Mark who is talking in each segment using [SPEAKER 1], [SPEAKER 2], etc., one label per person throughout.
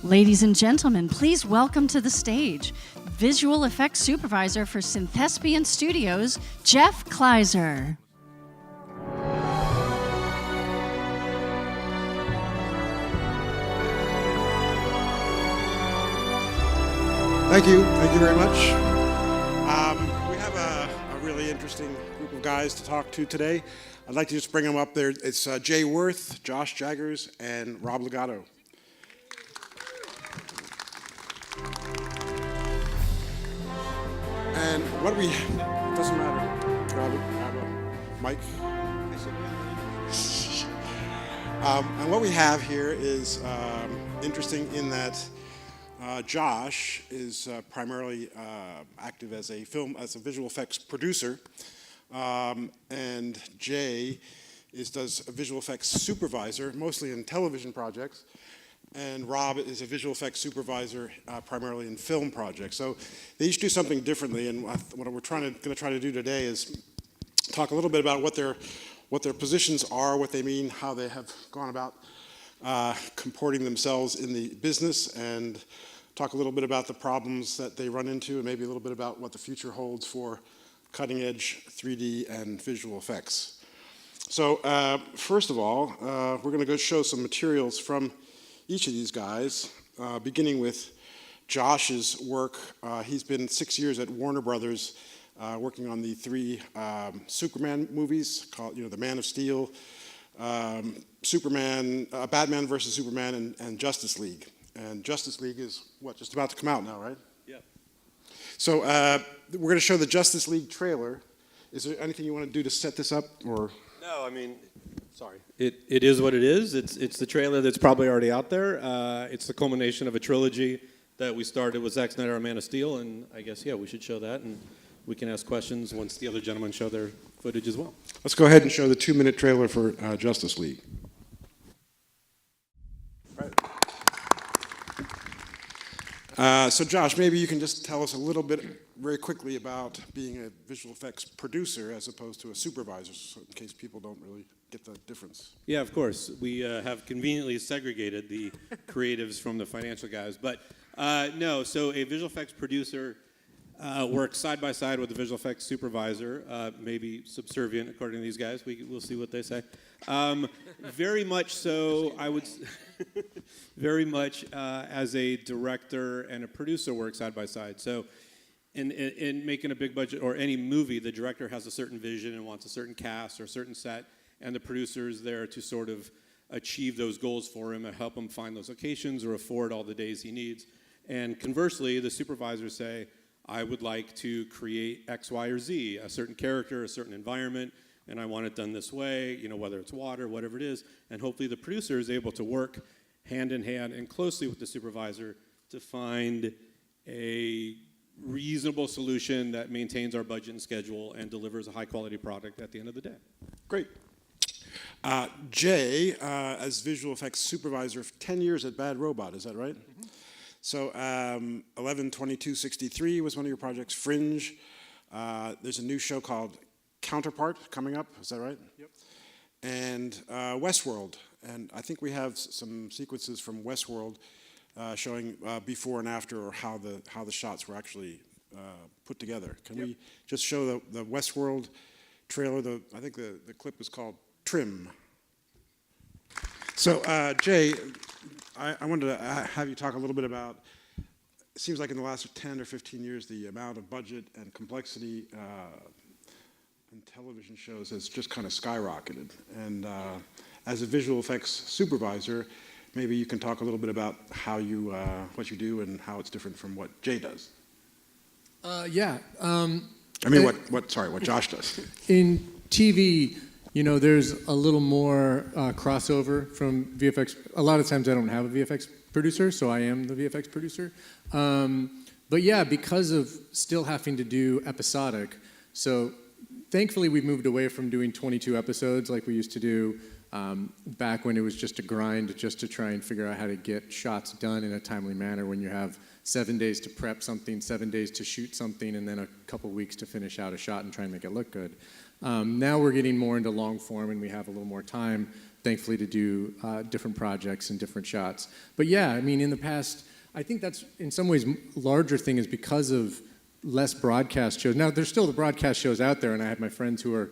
[SPEAKER 1] Ladies and gentlemen, please welcome to the stage Visual Effects Supervisor for Synthespian Studios, Jeff Kleiser.
[SPEAKER 2] Thank you very much. We have a really interesting group of guys to talk to today. I'd like to just bring them up there. It's Jay Worth, Josh Jaggers, and Rob Legato. And what we, it doesn't matter, grab a mic. And what we have here is interesting in that Josh is primarily active as a visual effects producer, and Jay does a visual effects supervisor, mostly in television projects, and Rob is a visual effects supervisor primarily in film projects. So they each do something differently, and what we're going to try to do today is talk a little bit about what their positions are, what they mean, how they have gone about comporting themselves in the business, and talk a little bit about the problems that they run into, and maybe a little bit about what the future holds for cutting-edge 3D and visual effects. So first of all, we're going to go show some materials from each of these guys, beginning with Josh's work. He's been 6 years at Warner Brothers, working on the three Superman movies, called The Man of Steel, Superman, Batman versus Superman, and Justice League. And Justice League is, just about to come out now, right?
[SPEAKER 3] Yeah.
[SPEAKER 2] So we're going to show the Justice League trailer. Is there anything you want to do to set this up, or?
[SPEAKER 3] No, I mean, sorry. It is what it is. It's the trailer that's probably already out there. It's the culmination of a trilogy that we started with Zack Snyder on Man of Steel, and I guess, yeah, we should show that, and we can ask questions once the other gentlemen show their footage as well.
[SPEAKER 2] Let's go ahead and show the 2-minute trailer for Justice League. So Josh, maybe you can just tell us a little bit very quickly about being a visual effects producer as opposed to a supervisor, so in case people don't really get the difference.
[SPEAKER 3] Yeah, of course. We have conveniently segregated the creatives from the financial guys. But no, so a visual effects producer works side by side with a visual effects supervisor, maybe subservient according to these guys. We'll see what they say. Very much so, I would very much as a director and a producer work side by side. So in making a big budget or any movie, the director has a certain vision and wants a certain cast or a certain set, and the producer is there to sort of achieve those goals for him and help him find those locations or afford all the days he needs. And conversely, the supervisors say, I would like to create X, Y, or Z, a certain character, a certain environment, and I want it done this way, whether it's water, whatever it is. And hopefully the producer is able to work hand in hand and closely with the supervisor to find a reasonable solution that maintains our budget and schedule and delivers a high-quality product at the end of the day.
[SPEAKER 2] Great. Jay, as visual effects supervisor, 10 years at Bad Robot, is that right? Mm-hmm. So 11/22/63 was one of your projects. Fringe. There's a new show called Counterpart coming up. Is that right?
[SPEAKER 4] Yep.
[SPEAKER 2] And Westworld. And I think we have some sequences from Westworld showing before and after, or how the shots were actually put together. Can we just show the Westworld trailer? I think the clip is called Trim. So Jay, I wanted to have you talk a little bit about, it seems like in the last 10 or 15 years, the amount of budget and complexity in television shows has just kind of skyrocketed. And as a visual effects supervisor, maybe you can talk a little bit about how what you do and how it's different from what Jay does. What Josh does.
[SPEAKER 4] In TV, there's a little more crossover from VFX. A lot of times I don't have a VFX producer, so I am the VFX producer. But yeah, because of still having to do episodic, so thankfully we've moved away from doing 22 episodes like we used to do back when it was just a grind just to try and figure out how to get shots done in a timely manner when you have 7 days to prep something, 7 days to shoot something, and then a couple weeks to finish out a shot and try and make it look good. Now we're getting more into long form and we have a little more time. thankfully, to do different projects and different shots. But yeah, I mean, in the past, I think that's in some ways larger thing is because of less broadcast shows. Now, there's still the broadcast shows out there, and I have my friends who are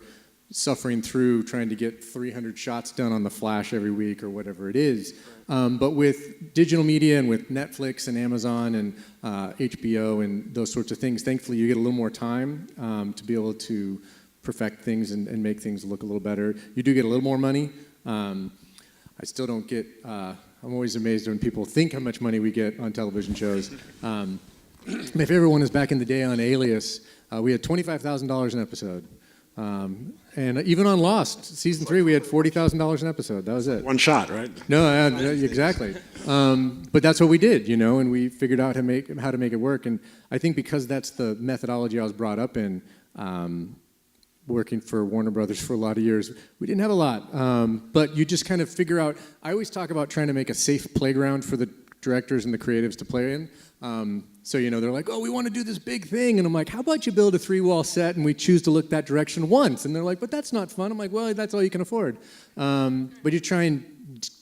[SPEAKER 4] suffering through trying to get 300 shots done on the Flash every week or whatever it is. But with digital media and with Netflix and Amazon and HBO and those sorts of things, thankfully you get a little more time to be able to perfect things and make things look a little better. You do get a little more money. I still don't get, I'm always amazed when people think how much money we get on television shows. My favorite one is back in the day on Alias. We had $25,000 an episode. And even on Lost, season 3, we had $40,000 an episode. That was it.
[SPEAKER 2] One shot, right?
[SPEAKER 4] No, exactly. But that's what we did, and we figured out how to make it work. And I think because that's the methodology I was brought up in, working for Warner Brothers for a lot of years, we didn't have a lot. But you just kind of figure out. I always talk about trying to make a safe playground for the directors and the creatives to play in. So, they're like, oh, we want to do this big thing. And I'm like, how about you build a 3-wall set and we choose to look that direction once? And they're like, but that's not fun. I'm like, well, that's all you can afford. But you try and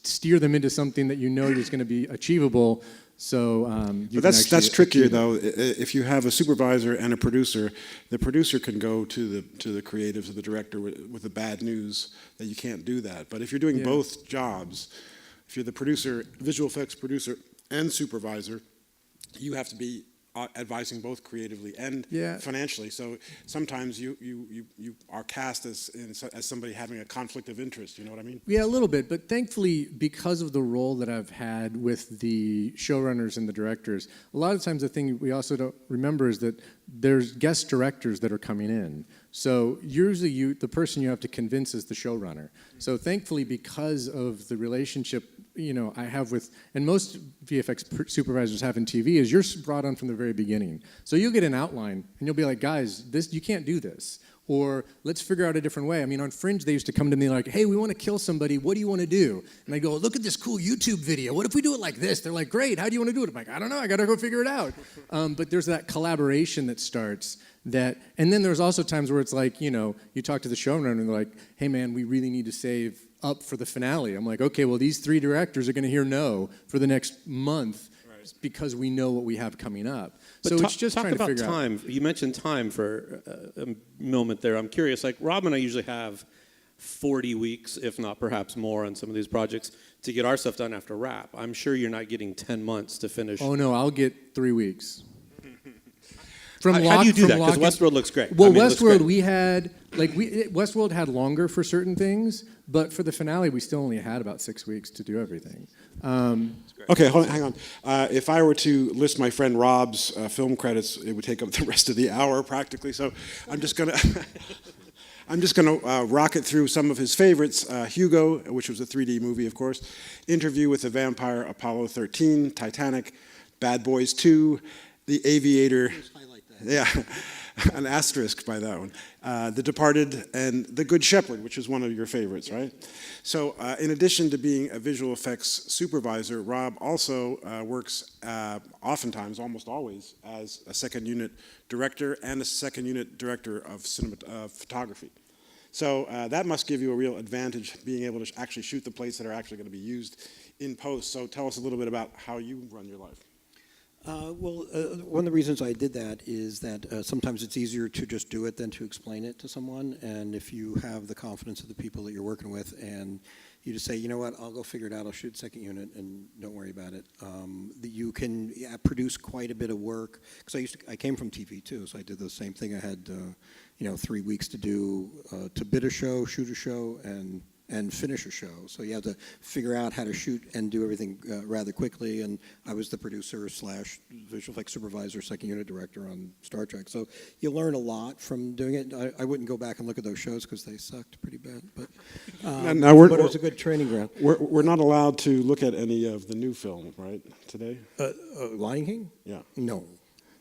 [SPEAKER 4] steer them into something that is going to be achievable. So
[SPEAKER 2] but that's trickier, though. If you have a supervisor and a producer, the producer can go to the creatives or the director with the bad news that you can't do that. But if you're doing both jobs, if you're the producer, visual effects producer, and supervisor, you have to be advising both creatively and financially. So sometimes you are cast as somebody having a conflict of interest. You know what I mean?
[SPEAKER 4] Yeah, a little bit. But thankfully, because of the role that I've had with the showrunners and the directors, a lot of times the thing we also don't remember is that there's guest directors that are coming in. So usually the person you have to convince is the showrunner. So thankfully, because of the relationship I have with, and most VFX supervisors have in TV, is you're brought on from the very beginning. So you'll get an outline, and you'll be like, guys, you can't do this. Or let's figure out a different way. I mean, on Fringe, they used to come to me like, hey, we want to kill somebody. What do you want to do? And I go, look at this cool YouTube video. What if we do it like this? They're like, great. How do you want to do it? I'm like, I don't know. I got to go figure it out. But there's that collaboration that starts. And then there's also times where it's like, you talk to the showrunner, and they're like, hey, man, we really need to save up for the finale. I'm like, okay, well, these 3 directors are going to hear no for the next month because we know what we have coming up.
[SPEAKER 3] But
[SPEAKER 4] so it's just trying to figure out.
[SPEAKER 3] Talk about time. You mentioned time for a moment there. I'm curious, like Rob and I usually have 40 weeks, if not perhaps more, on some of these projects to get our stuff done after wrap. I'm sure you're not getting 10 months to finish.
[SPEAKER 4] Oh, no, I'll get 3 weeks.
[SPEAKER 3] How do you do that? Because Westworld looks great.
[SPEAKER 4] Well, Westworld, we had, Westworld had longer for certain things, but for the finale, we still only had about 6 weeks to do everything.
[SPEAKER 2] Okay, hang on. If I were to list my friend Rob's film credits, it would take up the rest of the hour practically. So I'm just gonna rocket through some of his favorites. Hugo, which was a 3D movie, of course. Interview with the Vampire, Apollo 13, Titanic, Bad Boys 2, The Aviator. Yeah, an asterisk by that one. The Departed and The Good Shepherd, which is one of your favorites, right? So in addition to being a visual effects supervisor, Rob also works oftentimes, almost always, as a second unit director and a second unit director of photography. So that must give you a real advantage, being able to actually shoot the plates that are actually going to be used in post. So tell us a little bit about how you run your life.
[SPEAKER 5] One of the reasons I did that is that sometimes it's easier to just do it than to explain it to someone. And if you have the confidence of the people that you're working with, and you just say, you know what, I'll go figure it out. I'll shoot second unit, and don't worry about it. That you can produce quite a bit of work. Because I came from TV too, so I did the same thing. I had 3 weeks to do to bid a show, shoot a show, and finish a show. So you have to figure out how to shoot and do everything rather quickly. And I was the producer / visual effects supervisor, second unit director on Star Trek. So you learn a lot from doing it. I wouldn't go back and look at those shows because they sucked pretty bad. But it was a good training ground.
[SPEAKER 2] We're not allowed to look at any of the new film, right, today?
[SPEAKER 5] Lion King?
[SPEAKER 2] Yeah.
[SPEAKER 5] No.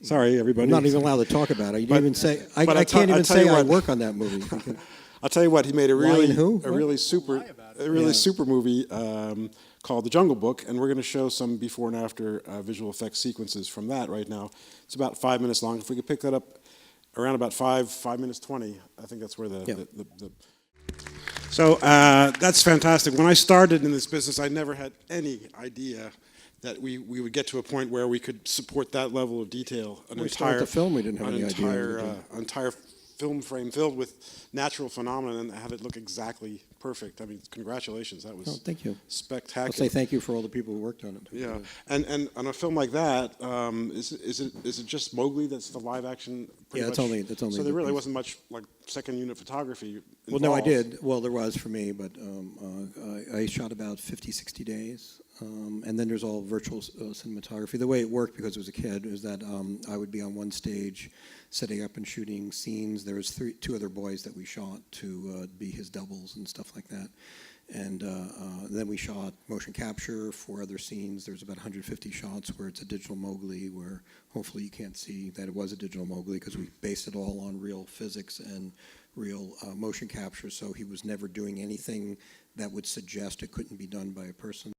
[SPEAKER 2] Sorry, everybody.
[SPEAKER 5] I'm not even allowed to talk about it. I can't even say I work on that movie.
[SPEAKER 2] I'll tell you what, he made a really super movie called The Jungle Book, and we're going to show some before and after visual effects sequences from that right now. It's about 5 minutes long. If we could pick that up around about 5 minutes 20, I think that's where So that's fantastic. When I started in this business, I never had any idea that we would get to a point where we could support that level of detail.
[SPEAKER 5] When we started the film, we didn't have any idea.
[SPEAKER 2] Entire film frame filled with natural phenomena and have it look exactly perfect. I mean, congratulations. That was
[SPEAKER 5] thank you.
[SPEAKER 2] spectacular.
[SPEAKER 5] I'll say thank you for all the people who worked on it.
[SPEAKER 2] Yeah, and on a film like that, is it just Mowgli that's the live action?
[SPEAKER 5] Yeah, that's only.
[SPEAKER 2] So there really wasn't much like second unit photography involved.
[SPEAKER 5] Well, no, I did. Well, there was for me, but I shot about 50, 60 days. And then there's all virtual cinematography. The way it worked, because I was a kid, is that I would be on one stage setting up and shooting scenes. There was two other boys that we shot to be his doubles and stuff like that. And then we shot motion capture for other scenes. There's about 150 shots where it's a digital Mowgli, where hopefully you can't see that it was a digital Mowgli, because we based it all on real physics and real motion capture, so he was never doing anything that would suggest it couldn't be done by a person.